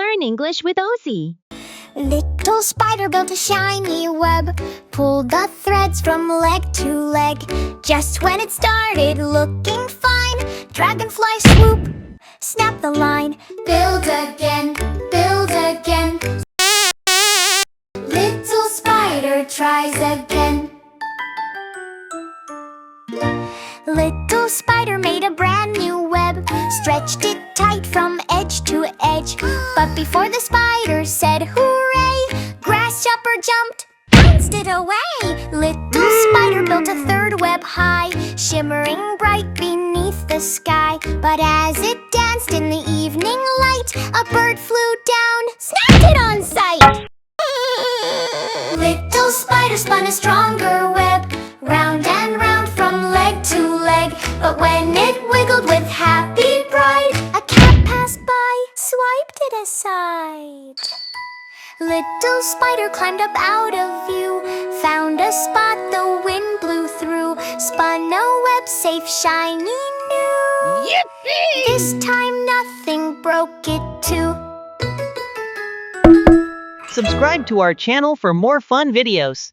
Learn English with Ozzy. Little spider built a shiny web, pulled the threads from leg to leg. Just when it started looking fine, dragonfly swoop, snap the line. Build again, build again. Little spider tries again. Little spider made a brand new web, stretched it tight from edge to edge. But before the spider said hooray, grasshopper jumped, bounced it away. Little spider built a third web high, shimmering bright beneath the sky. But as it danced in the evening light, a bird flew down, snapped it on sight. Little spider spun a stronger web, round and round from leg to leg. But when it wiggled with happy pride, a cat passed by, swiped it aside. Little spider climbed up out of view, found a spot the wind blew through, spun a web safe, shiny, new. Yippee! This time nothing broke it too. Subscribe to our channel for more fun videos.